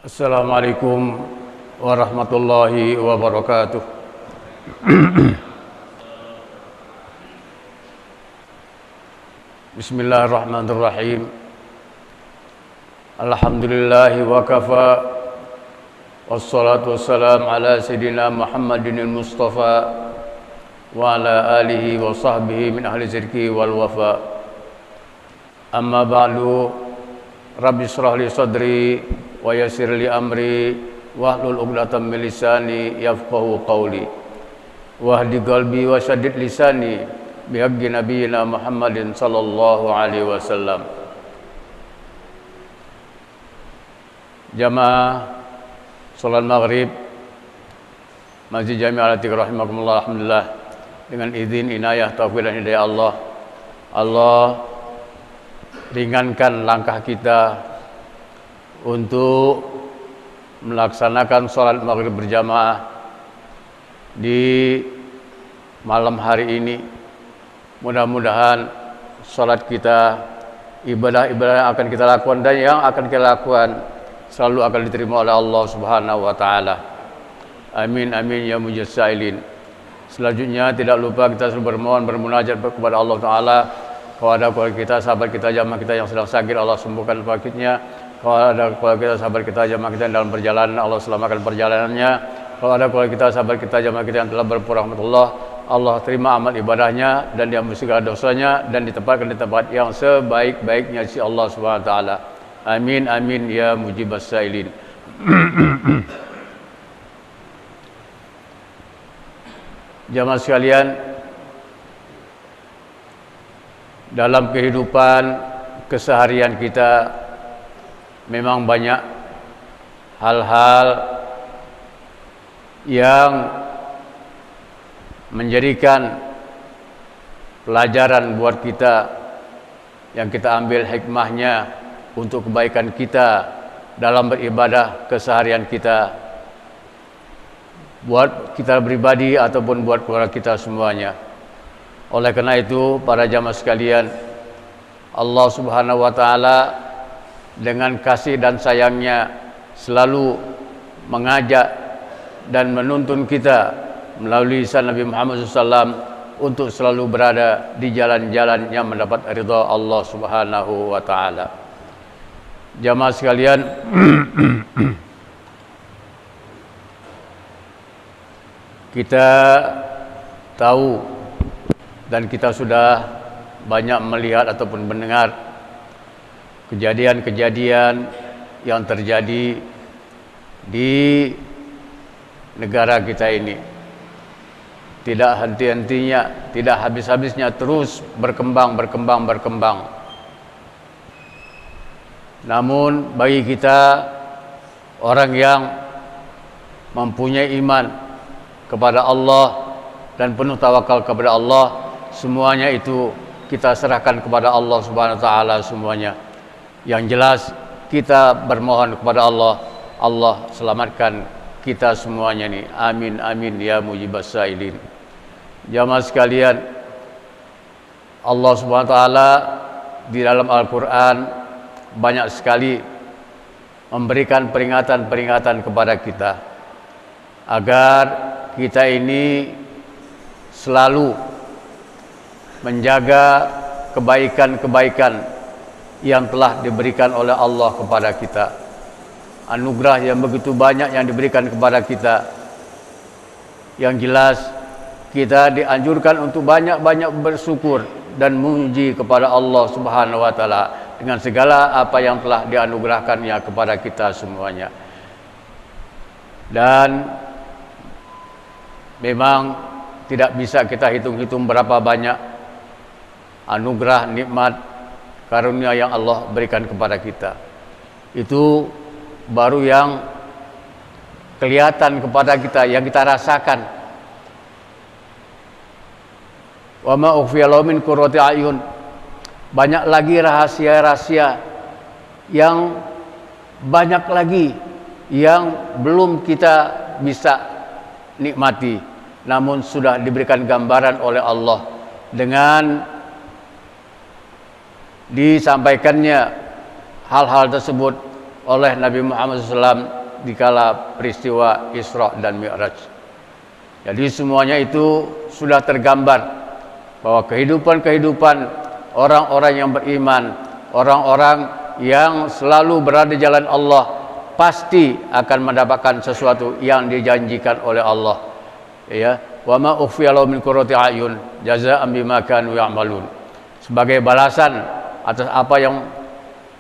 Assalamualaikum warahmatullahi wabarakatuh. Bismillahirrahmanirrahim. Alhamdulillahi wa kafa. Wassalatu wassalam ala sayyidina Muhammadin al-Mustafa wa ala alihi wa sahbihi min ahli zirki wal wafa. Amma ba'du. Rabbi shrah li sadri wa yassir li amri wahlul 'uqdatam min lisani yafqahu qawli wahdi qalbi wa shaddid lisani bihaqqi nabiyyina Muhammadin sallallahu alaihi wasallam. Jamaah salat maghrib Masjid Jami' Al-Atiq rahimakumullah, alhamdulillah, dengan izin inayah taufik dan hidayah Allah ringankan langkah kita untuk melaksanakan sholat maghrib berjamaah di malam hari ini. Mudah-mudahan sholat kita, ibadah-ibadah yang akan kita lakukan dan yang akan kita lakukan selalu akan diterima oleh Allah Subhanahu wa taala. Amin amin ya mujib sa'ilin. Selanjutnya tidak lupa kita selalu bermohon bermunajat kepada Allah taala, kepada keluarga kita, sahabat kita, jamaah kita yang sedang sakit, Allah sembuhkan sakitnya. Kalau ada keluarga kita, sahabat kita, jamaah kita yang dalam perjalanan, Allah selamatkan perjalanannya. Kalau ada keluarga kita, sahabat kita, jamaah kita yang telah berpurahmatullah, Allah terima amal ibadahnya dan diampuni segala dosanya dan ditempatkan di tempat yang sebaik-baiknya si Allah Subhanahu wa taala. Amin amin ya mujibas sa'ilin. Jamaah sekalian, dalam kehidupan keseharian kita memang banyak hal-hal yang menjadikan pelajaran buat kita, yang kita ambil hikmahnya untuk kebaikan kita dalam beribadah keseharian kita, buat kita pribadi ataupun buat keluarga kita semuanya. Oleh karena itu, para jamaah sekalian, Allah Subhanahu wa taala dengan kasih dan sayangnya selalu mengajak dan menuntun kita melalui lisan Nabi Muhammad SAW untuk selalu berada di jalan-jalan yang mendapat ridha Allah Subhanahu wa taala. Jamaah sekalian, kita tahu dan kita sudah banyak melihat ataupun mendengar kejadian-kejadian yang terjadi di negara kita ini. Tidak henti-hentinya, tidak habis-habisnya, terus berkembang. Namun bagi kita, orang yang mempunyai iman kepada Allah dan penuh tawakal kepada Allah, semuanya itu kita serahkan kepada Allah Subhanahu wa taala semuanya. Yang jelas kita bermohon kepada Allah, Allah selamatkan kita semuanya nih. Amin amin ya mujibas sa'ilin. Jamaah sekalian, Allah Subhanahu wa taala di dalam Al-Qur'an banyak sekali memberikan peringatan-peringatan kepada kita agar kita ini selalu menjaga kebaikan-kebaikan yang telah diberikan oleh Allah kepada kita. Anugerah yang begitu banyak yang diberikan kepada kita. Yang jelas kita dianjurkan untuk banyak-banyak bersyukur dan memuji kepada Allah Subhanahu wa taala dengan segala apa yang telah dianugerahkannya kepada kita semuanya. Dan memang tidak bisa kita hitung-hitung berapa banyak anugerah, nikmat, karunia yang Allah berikan kepada kita. Itu baru yang kelihatan kepada kita, yang kita rasakan. Wa ma ukhfiya lahum min qurrati ayun. Banyak lagi rahasia-rahasia yang banyak lagi yang belum kita bisa nikmati, namun sudah diberikan gambaran oleh Allah dengan disampaikannya hal-hal tersebut oleh Nabi Muhammad SAW dikala peristiwa Isra dan Mi'raj. Jadi semuanya itu sudah tergambar bahwa kehidupan orang-orang yang beriman, orang-orang yang selalu berada di jalan Allah pasti akan mendapatkan sesuatu yang dijanjikan oleh Allah. Ya, wa ma ukhfiya lahum min qurrati ayun jazaa'an bima kanu ya'malun. Sebagai balasan atas apa yang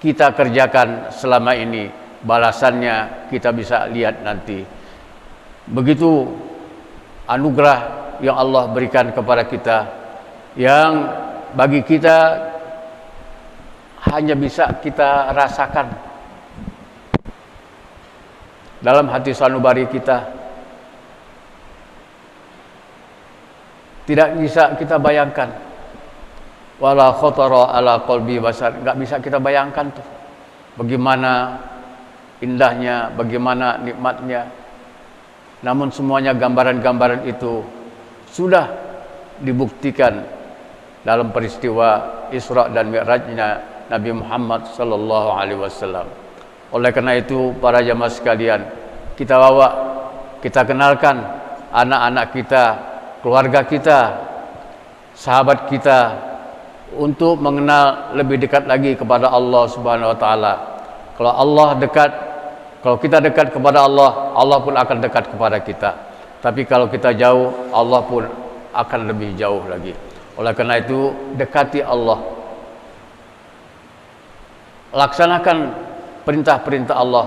kita kerjakan selama ini, balasannya kita bisa lihat nanti. Begitu anugerah yang Allah berikan kepada kita, yang bagi kita hanya bisa kita rasakan dalam hati sanubari kita, tidak bisa kita bayangkan. Wala khatara ala qalbi basar, enggak bisa kita bayangkan tuh bagaimana indahnya, bagaimana nikmatnya. Namun semuanya gambaran-gambaran itu sudah dibuktikan dalam peristiwa Isra dan Mi'rajnya Nabi Muhammad sallallahu alaihi wasallam. Oleh karena itu, para jamaah sekalian, kita bawa, kita kenalkan anak-anak kita, keluarga kita, sahabat kita untuk mengenal lebih dekat lagi kepada Allah Subhanahu wa taala. Kalau Allah dekat, kalau kita dekat kepada Allah, Allah pun akan dekat kepada kita. Tapi kalau kita jauh, Allah pun akan lebih jauh lagi. Oleh karena itu, dekati Allah. Laksanakan perintah-perintah Allah,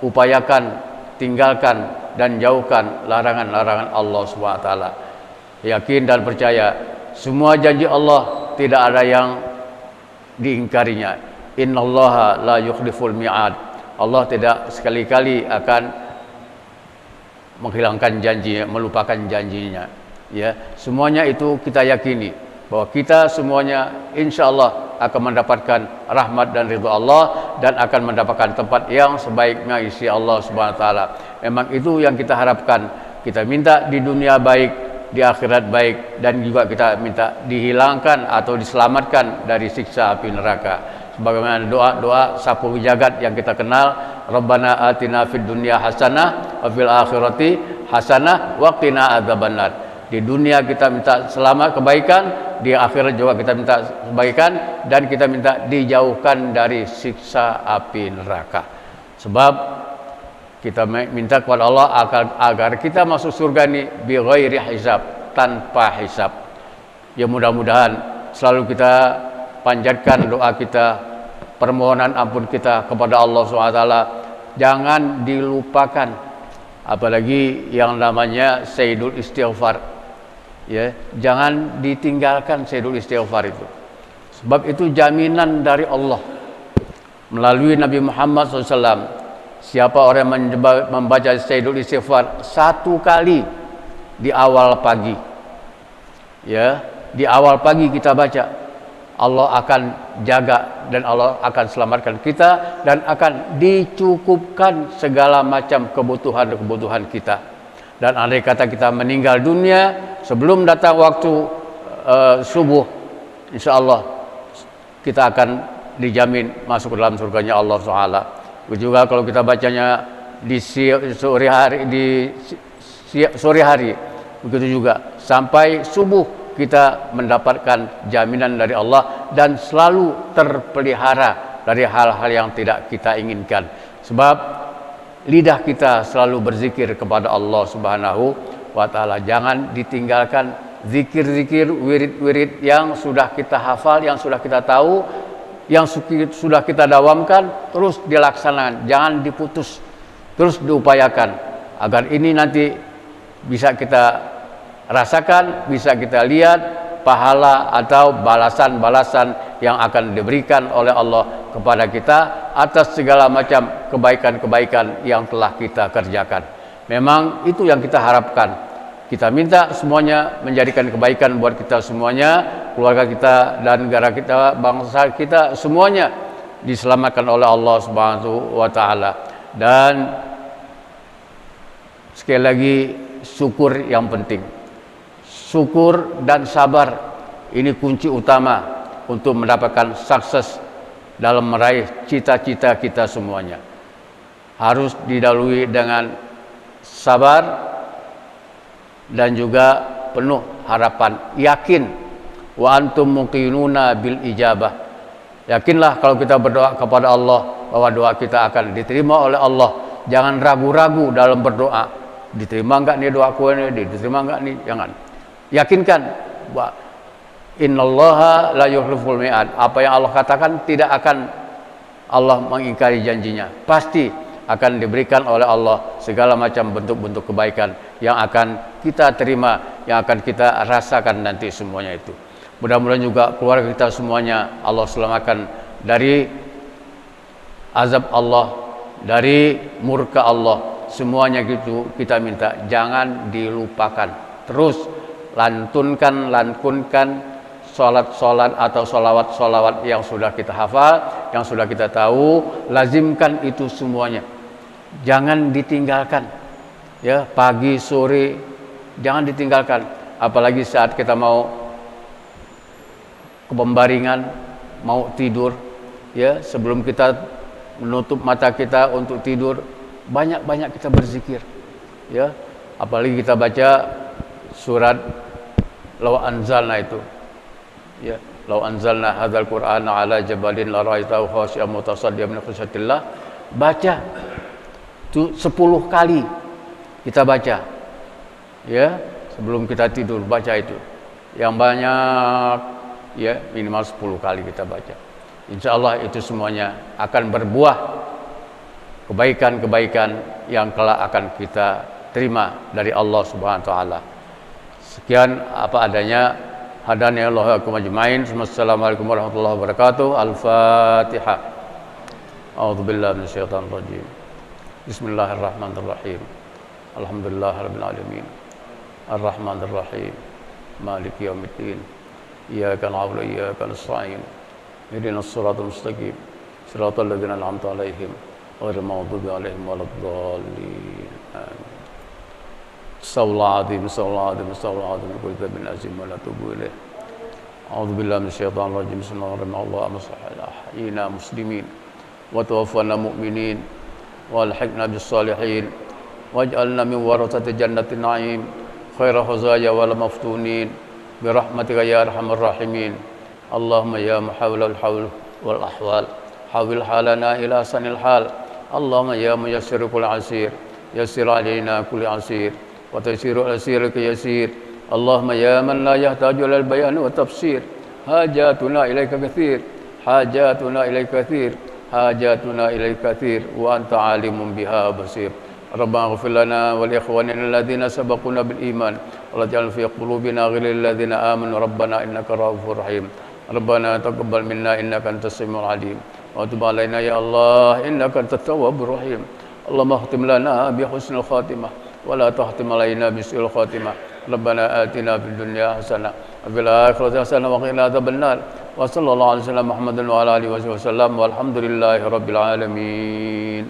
upayakan, tinggalkan dan jauhkan larangan-larangan Allah Subhanahu wa taala. Yakin dan percaya, semua janji Allah tidak ada yang diingkarinya. Innallaha la yukhliful mi'ad. Allah tidak sekali-kali akan menghilangkan janji, melupakan janjinya. Ya, semuanya itu kita yakini bahwa kita semuanya insya Allah akan mendapatkan rahmat dan ridha Allah, dan akan mendapatkan tempat yang sebaiknya isi Allah Subhanahu wa taala. Memang itu yang kita harapkan. Kita minta di dunia baik, di akhirat baik, dan juga kita minta dihilangkan atau diselamatkan dari siksa api neraka. Sebagaimana doa-doa sapu jagat yang kita kenal, Rabbana atina fid dunya hasanah wa fil akhirati hasanah wa qina adzabannar. Di dunia kita minta selamat, kebaikan, di akhirat juga kita minta kebaikan, dan kita minta dijauhkan dari siksa api neraka. Sebab kita minta kepada Allah agar kita masuk surga ini bi ghairi hisab, tanpa hisab. Ya, mudah-mudahan selalu kita panjatkan doa kita, permohonan ampun kita kepada Allah SWT. Jangan dilupakan, apalagi yang namanya Sayyidul Istighfar. Ya, jangan ditinggalkan Sayyidul Istighfar itu. Sebab itu jaminan dari Allah melalui Nabi Muhammad SAW. Siapa orang yang membaca Sayyidul Istighfar satu kali di awal pagi, ya, di awal pagi kita baca, Allah akan jaga dan Allah akan selamatkan kita, dan akan dicukupkan segala macam kebutuhan kita. Dan andai kata kita meninggal dunia sebelum datang waktu subuh, insya Allah kita akan dijamin masuk ke dalam surganya Allah SWT. Juga kalau kita bacanya di sore hari, begitu juga sampai subuh kita mendapatkan jaminan dari Allah dan selalu terpelihara dari hal-hal yang tidak kita inginkan. Sebab lidah kita selalu berzikir kepada Allah Subhanahu wa taala. Jangan ditinggalkan zikir-zikir, wirid-wirid yang sudah kita hafal, yang sudah kita tahu, yang sudah kita dawamkan, terus dilaksanakan, jangan diputus, terus diupayakan agar ini nanti bisa kita rasakan, bisa kita lihat pahala atau balasan-balasan yang akan diberikan oleh Allah kepada kita atas segala macam kebaikan-kebaikan yang telah kita kerjakan. Memang itu yang kita harapkan. Kita minta semuanya menjadikan kebaikan buat kita semuanya, keluarga kita dan negara kita, bangsa kita, semuanya diselamatkan oleh Allah Subhanahu wa taala. Dan sekali lagi, syukur yang penting. Syukur dan sabar ini kunci utama untuk mendapatkan sukses dalam meraih cita-cita kita semuanya. harus didahului dengan sabar dan juga penuh harapan, yakin. Wa antum muqinuna bil ijabah. Yakinlah kalau kita berdoa kepada Allah bahwa doa kita akan diterima oleh Allah. Jangan ragu-ragu dalam berdoa. Diterima enggak nih doaku ini? Diterima enggak nih? Jangan. Yakinkan bahwa innallaha la yukhliful mi'ad. Apa yang Allah katakan tidak akan Allah mengingkari janjinya. Pasti akan diberikan oleh Allah segala macam bentuk-bentuk kebaikan yang akan kita terima, yang akan kita rasakan nanti semuanya itu. Mudah-mudahan juga keluarga kita semuanya Allah selamatkan dari azab Allah, dari murka Allah. Semuanya gitu kita minta, jangan dilupakan. Terus lantunkan sholat atau sholawat yang sudah kita hafal, yang sudah kita tahu, lazimkan itu semuanya. Jangan ditinggalkan. Ya, pagi, sore, jangan ditinggalkan. Apalagi saat kita mau ke pembaringan, mau tidur, ya, sebelum kita menutup mata kita untuk tidur, banyak-banyak kita berzikir. Ya, apalagi kita baca surat Law anzalna itu. Ya, law anzalna hadzal qur'ana ala jabalin la ra'aitahu khashi'an mutasaddian min khasyatillah. Baca itu 10 kali kita baca. Ya, sebelum kita tidur baca itu. Yang banyak ya, minimal 10 kali kita baca. Insyaallah itu semuanya akan berbuah kebaikan-kebaikan yang kelak akan kita terima dari Allah Subhanahu wa taala. Sekian apa adanya. Hadani Allah wa ajmain. Assalamualaikum warahmatullahi wabarakatuh. Al-Fatihah. A'udzubillahi minasyaitonir rajim. Bismillahirrahmanirrahim. Alhamdulillahirabbil alamin. Arrahmanir rahim. Maliki yaumiddin. Iyyaka na'budu wa iyyaka nasta'in. Ihdinas siratal mustaqim. Siratal ladzina an'amta 'alaihim ghairil maghdubi 'alaihim waladdallin. Amin. Astagfirullahaladzim, astagfirullahaladzim, astagfirullahaladzim, kulli dzambin azim wa la tubu ilaih. A'udzu billahi minasyaitonir rajim. Bismillahirrahmanirrahim. Allahumma shalli ahyina muslimin wa tawaffana mu'minin wa alhiqna bis salihin waj'alna min warathati jannatin na'im khaira khazaya wal maftunin bi rahmatika ya arhamar rahimin. Allahumma ya muhawwilal hawl wal ahwal hawil halana ila sanil hal. Allahumma ya muyassir kulli asir yassir alaina kulli asir wa taysiru asiraka yasir. Allahumma ya man la yahtaju ilal bayan wa tafsir hajatuna ilaika katsir hajatuna ilaika katsir hajatuna ilaika katsir wa anta alimun biha basir. Rabbana ighfir lana wa li ikhwanina alladhina sabaquna bil iman wa la taj'al fi qulubina ghillan lil ladzina amanu rabbana innaka ra'ufur rahim. Rabbana taqabbal minna innaka antas samiul alim wa tub alaina ya Allah innaka antat tawwabur rahim. Allahumma khtim lana bi husnil khatimah wa la tahtim alaina bi su'il khatimah. Rabbana atina fid dunya hasanah wa fil akhirati hasanah wa qina adzabannar. Wa sallallahu alaihi wasallam Muhammadin wa ala alihi wasallam walhamdulillahi rabbil alamin.